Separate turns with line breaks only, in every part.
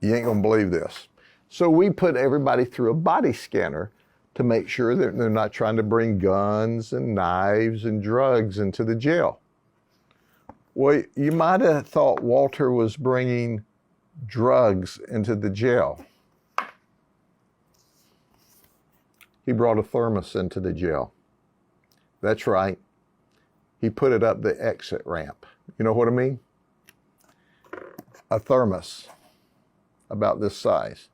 You ain't gonna believe this. So we put everybody through a body scanner to make sure that they're not trying to bring guns and knives and drugs into the jail. Well, you might have thought Walter was bringing drugs into the jail. He brought a thermos into the jail. That's right. He put it up the exit ramp. You know what I mean? A thermos about this size.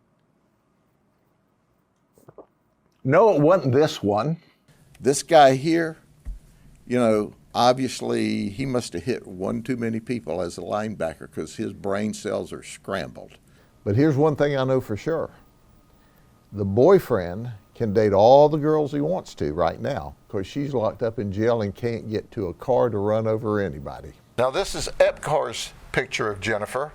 No, it wasn't this one. This guy here, you know, obviously he must have hit one too many people as a linebacker because his brain cells are scrambled. But here's one thing I know for sure. The boyfriend can date all the girls he wants to right now because she's locked up in jail and can't get to a car to run over anybody. Now this is Epcar's picture of Jennifer,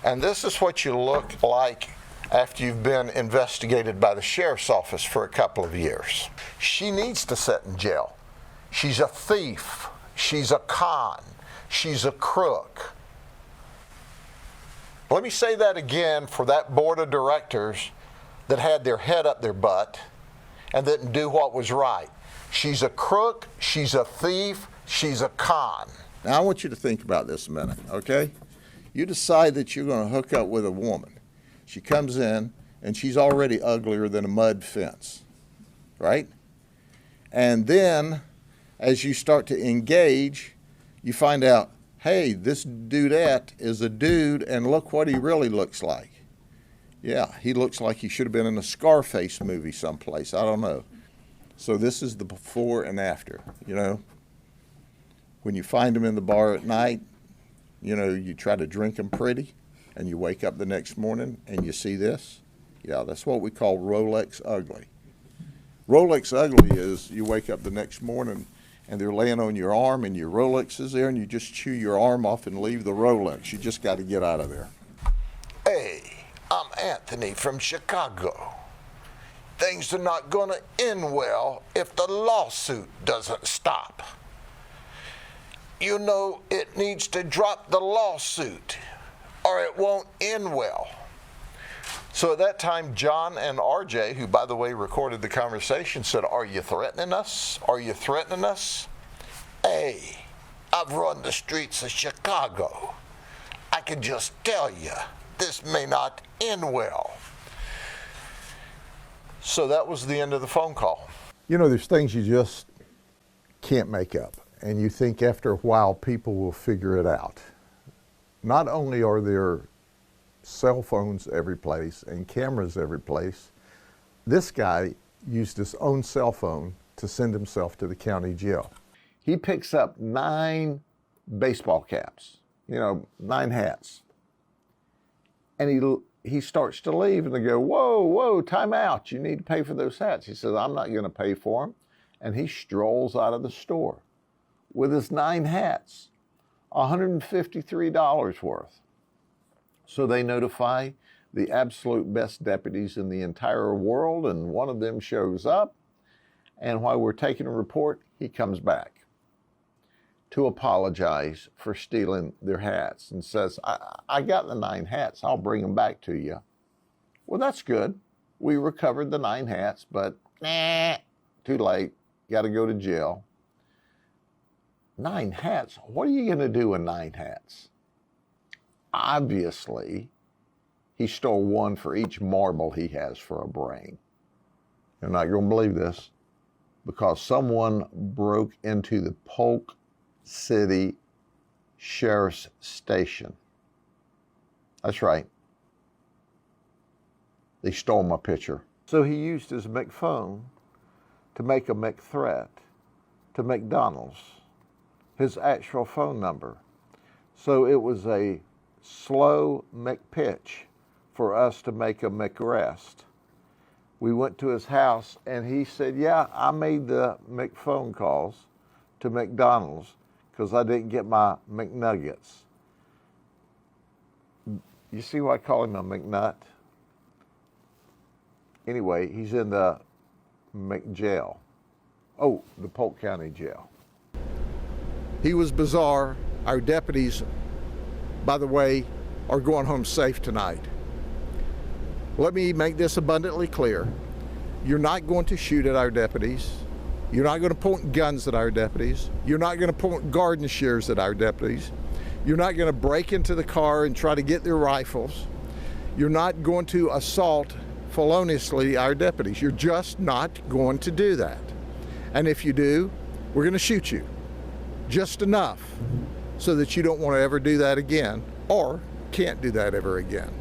and this is what you look like after you've been investigated by the sheriff's office for a couple of years. She needs to sit in jail. She's a thief. She's a con. She's a crook. Let me say that again for that board of directors that had their head up their butt and didn't do what was right. She's a crook. She's a thief. She's a con. Now I want you to think about this a minute, okay? You decide that you're going to hook up with a woman. She comes in, and she's already uglier than a mud fence, right? And then, as you start to engage, you find out, hey, this dudette is a dude, and look what he really looks like. Yeah, he looks like he should have been in a Scarface movie someplace. I don't know. So this is the before and after, you know? When you find him in the bar at night, you know, you try to drink him pretty, and you wake up the next morning and you see this. Yeah, that's what we call Rolex ugly. Rolex ugly is you wake up the next morning and they're laying on your arm and your Rolex is there and you just chew your arm off and leave the Rolex. You just got to get out of there. Hey, I'm Anthony from Chicago. Things are not going to end well if the lawsuit doesn't stop. You know, it needs to drop the lawsuit or it won't end well. So at that time, John and RJ, who by the way recorded the conversation, said, "Are you threatening us? Are you threatening us?" Hey, I've run the streets of Chicago. I can just tell you, this may not end well. So that was the end of the phone call. You know, there's things you just can't make up. And you think after a while people will figure it out. Not only are there cell phones every place and cameras every place, this guy used his own cell phone to send himself to the county jail. He picks up 9 baseball caps, 9 hats. And he starts to leave and they go, whoa, time out. You need to pay for those hats. He says, I'm not going to pay for them. And he strolls out of the store with his 9 hats, $153 worth. So they notify the absolute best deputies in the entire world, and one of them shows up, and while we're taking a report, he comes back to apologize for stealing their hats and says, I got the 9 hats, I'll bring them back to you. Well, that's good. We recovered the 9 hats, but too late, got to go to jail. 9 hats? What are you going to do with 9 hats? Obviously, he stole one for each marble he has for a brain. You're not going to believe this, because someone broke into the Polk City Sheriff's Station. That's right. They stole my picture. So he used his McPhone to make a McThreat to McDonald's, his actual phone number. So it was a slow McPitch for us to make a McRest. We went to his house and he said, yeah, I made the McPhone calls to McDonald's because I didn't get my McNuggets. You see why I call him a McNut? Anyway, he's in the McJail. Oh, the Polk County jail. He was bizarre. Our deputies, by the way, are going home safe tonight. Let me make this abundantly clear. You're not going to shoot at our deputies. You're not going to point guns at our deputies. You're not going to point garden shears at our deputies. You're not going to break into the car and try to get their rifles. You're not going to assault feloniously our deputies. You're just not going to do that. And if you do, we're going to shoot you. Just enough so that you don't want to ever do that again or can't do that ever again.